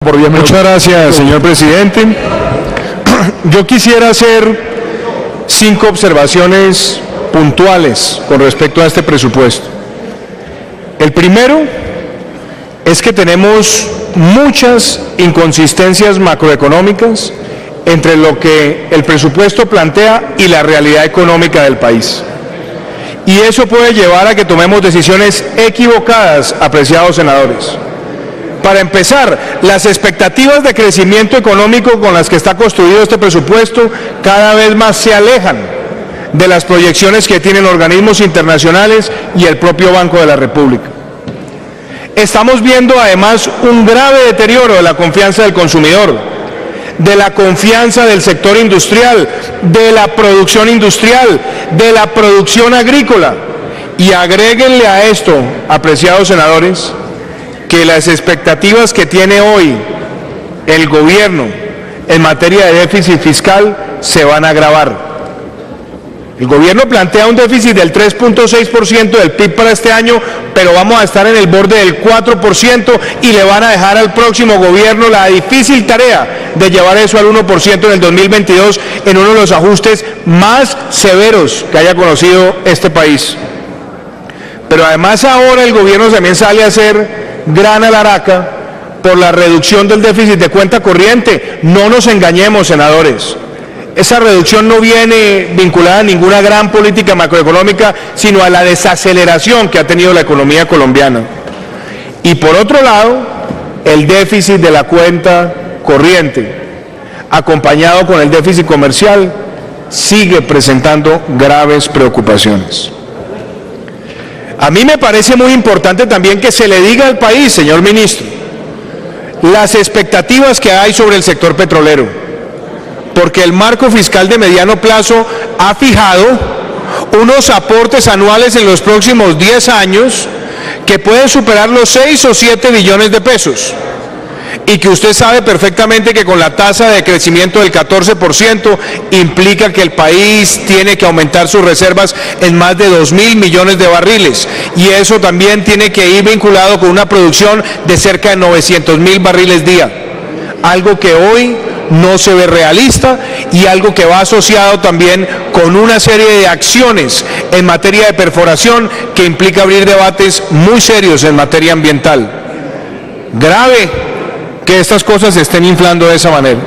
por 10 minutos. Muchas gracias, señor presidente. Yo quisiera hacer 5 observaciones puntuales con respecto a este presupuesto. El primero es que tenemos muchas inconsistencias macroeconómicas entre lo que el presupuesto plantea y la realidad económica del país. Y eso puede llevar a que tomemos decisiones equivocadas, apreciados senadores. Para empezar, las expectativas de crecimiento económico con las que está construido este presupuesto cada vez más se alejan de las proyecciones que tienen organismos internacionales y el propio Banco de la República. Estamos viendo además un grave deterioro de la confianza del consumidor, de la confianza del sector industrial, de la producción industrial, de la producción agrícola. Y agréguenle a esto, apreciados senadores, que las expectativas que tiene hoy el gobierno en materia de déficit fiscal se van a agravar. El gobierno plantea un déficit del 3.6% del PIB para este año, pero vamos a estar en el borde del 4% y le van a dejar al próximo gobierno la difícil tarea de llevar eso al 1% en el 2022 en uno de los ajustes más severos que haya conocido este país. Pero además ahora el gobierno también sale a hacer gran alaraca por la reducción del déficit de cuenta corriente. No nos engañemos, senadores. Esa reducción no viene vinculada a ninguna gran política macroeconómica, sino a la desaceleración que ha tenido la economía colombiana. Y por otro lado, el déficit de la cuenta corriente, acompañado con el déficit comercial, sigue presentando graves preocupaciones. A mí me parece muy importante también que se le diga al país, señor ministro, las expectativas que hay sobre el sector petrolero, porque el marco fiscal de mediano plazo ha fijado unos aportes anuales en los próximos 10 años que pueden superar los 6 o 7 billones de pesos. Y que usted sabe perfectamente que con la tasa de crecimiento del 14% implica que el país tiene que aumentar sus reservas en más de 2.000 millones de barriles. Y eso también tiene que ir vinculado con una producción de cerca de 900.000 barriles día. Algo que hoy no se ve realista y algo que va asociado también con una serie de acciones en materia de perforación que implica abrir debates muy serios en materia ambiental. Grave que estas cosas se estén inflando de esa manera.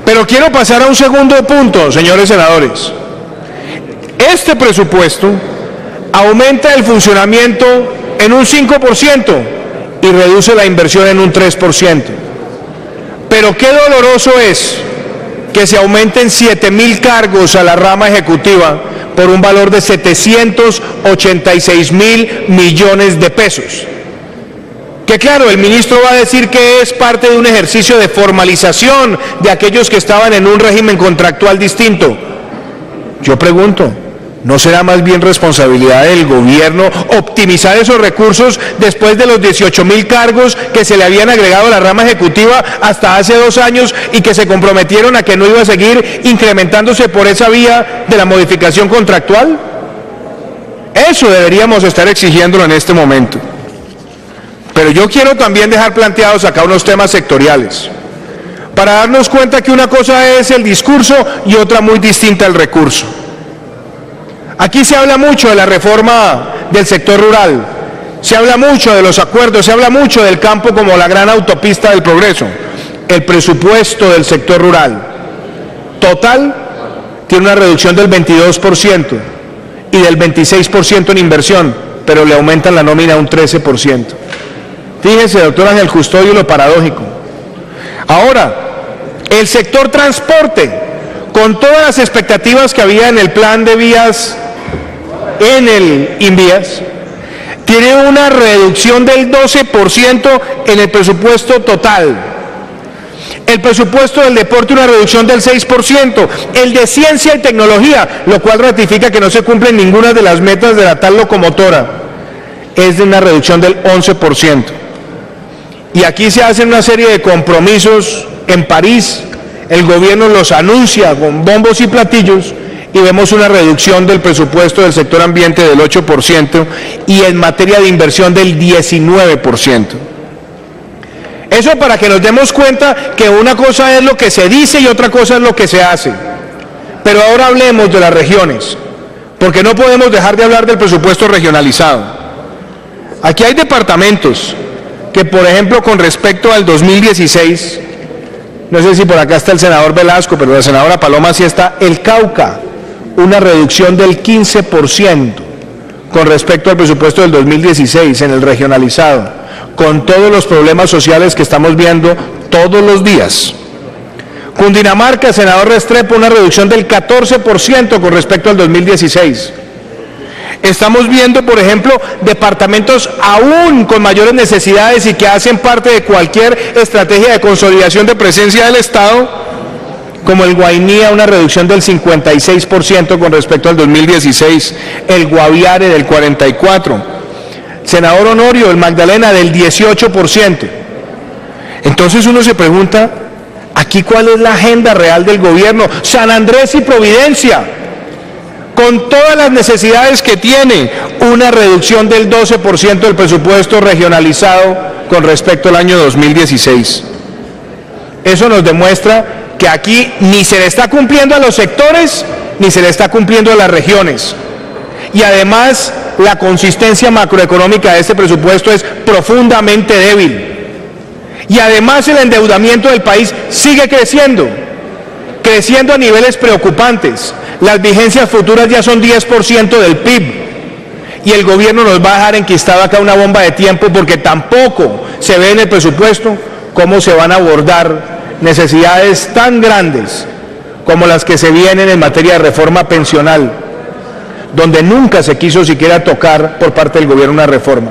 Pero quiero pasar a un segundo punto, señores senadores. Este presupuesto aumenta el funcionamiento en un 5% y reduce la inversión en un 3%. Pero qué doloroso es que se aumenten 7.000 cargos a la rama ejecutiva por un valor de 786.000 millones de pesos. Que claro, el ministro va a decir que es parte de un ejercicio de formalización de aquellos que estaban en un régimen contractual distinto. Yo pregunto, ¿no será más bien responsabilidad del gobierno optimizar esos recursos después de los 18.000 cargos que se le habían agregado a la rama ejecutiva hasta hace 2 años y que se comprometieron a que no iba a seguir incrementándose por esa vía de la modificación contractual? Eso deberíamos estar exigiéndolo en este momento. Pero yo quiero también dejar planteados acá unos temas sectoriales, para darnos cuenta que una cosa es el discurso y otra muy distinta el recurso. Aquí se habla mucho de la reforma del sector rural, se habla mucho de los acuerdos, se habla mucho del campo como la gran autopista del progreso. El presupuesto del sector rural total tiene una reducción del 22% y del 26% en inversión, pero le aumentan la nómina un 13%. Fíjese, doctor Ángel Custodio, lo paradójico. Ahora, el sector transporte, con todas las expectativas que había en el plan de vías, en el Invías, tiene una reducción del 12% en el presupuesto total. El presupuesto del deporte una reducción del 6%, el de ciencia y tecnología, lo cual ratifica que no se cumplen ninguna de las metas de la tal locomotora, es de una reducción del 11%. Y aquí se hacen una serie de compromisos en París, el gobierno los anuncia con bombos y platillos y vemos una reducción del presupuesto del sector ambiente del 8% y en materia de inversión del 19%. Eso para que nos demos cuenta que una cosa es lo que se dice y otra cosa es lo que se hace. Pero ahora hablemos de las regiones, porque no podemos dejar de hablar del presupuesto regionalizado. Aquí hay departamentos que, por ejemplo, con respecto al 2016, no sé si por acá está el senador Velasco, pero la senadora Paloma sí está, el Cauca, una reducción del 15% con respecto al presupuesto del 2016 en el regionalizado, con todos los problemas sociales que estamos viendo todos los días. Cundinamarca, senador Restrepo, una reducción del 14% con respecto al 2016. Estamos viendo, por ejemplo, departamentos aún con mayores necesidades y que hacen parte de cualquier estrategia de consolidación de presencia del Estado, como el Guainía, una reducción del 56% con respecto al 2016, el Guaviare del 44%, senador Honorio, el Magdalena del 18%. Entonces uno se pregunta, ¿aquí cuál es la agenda real del gobierno? San Andrés y Providencia, con todas las necesidades que tiene, una reducción del 12% del presupuesto regionalizado con respecto al año 2016. Eso nos demuestra que aquí ni se le está cumpliendo a los sectores, ni se le está cumpliendo a las regiones. Y además, la consistencia macroeconómica de este presupuesto es profundamente débil. Y además el endeudamiento del país sigue creciendo a niveles preocupantes. Las vigencias futuras ya son 10% del PIB. Y el gobierno nos va a dejar enquistada acá una bomba de tiempo porque tampoco se ve en el presupuesto cómo se van a abordar necesidades tan grandes como las que se vienen en materia de reforma pensional, donde nunca se quiso siquiera tocar por parte del gobierno una reforma.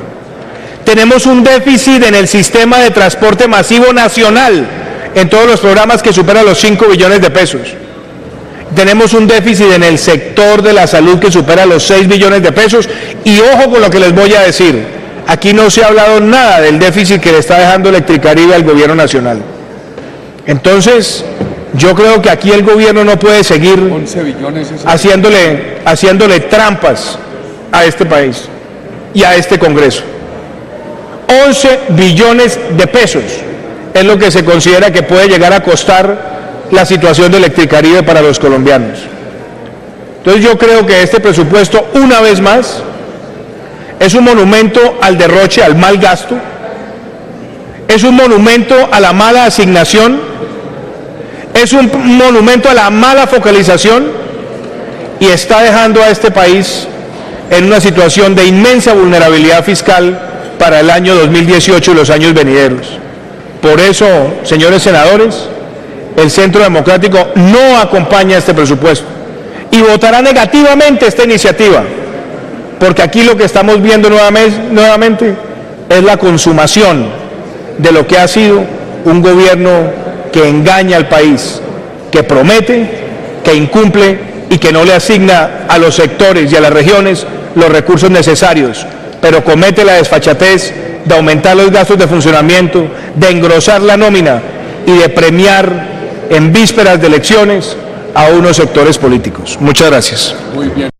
Tenemos un déficit en el sistema de transporte masivo nacional, en todos los programas que supera los 5 billones de pesos. Tenemos un déficit en el sector de la salud que supera los 6 billones de pesos. Y ojo con lo que les voy a decir, aquí no se ha hablado nada del déficit que le está dejando Electricaribe al gobierno nacional. Entonces, yo creo que aquí el gobierno no puede seguir haciéndole trampas a este país y a este Congreso. 11 billones de pesos es lo que se considera que puede llegar a costar la situación de Electricaribe para los colombianos. Entonces yo creo que este presupuesto, una vez más, es un monumento al derroche, al mal gasto, es un monumento a la mala asignación, es un monumento a la mala focalización y está dejando a este país en una situación de inmensa vulnerabilidad fiscal para el año 2018 y los años venideros. Por eso, señores senadores, el Centro Democrático no acompaña este presupuesto y votará negativamente esta iniciativa, porque aquí lo que estamos viendo nuevamente es la consumación de lo que ha sido un gobierno que engaña al país, que promete, que incumple y que no le asigna a los sectores y a las regiones los recursos necesarios, pero comete la desfachatez de aumentar los gastos de funcionamiento, de engrosar la nómina y de premiar en vísperas de elecciones a unos sectores políticos. Muchas gracias. Muy bien.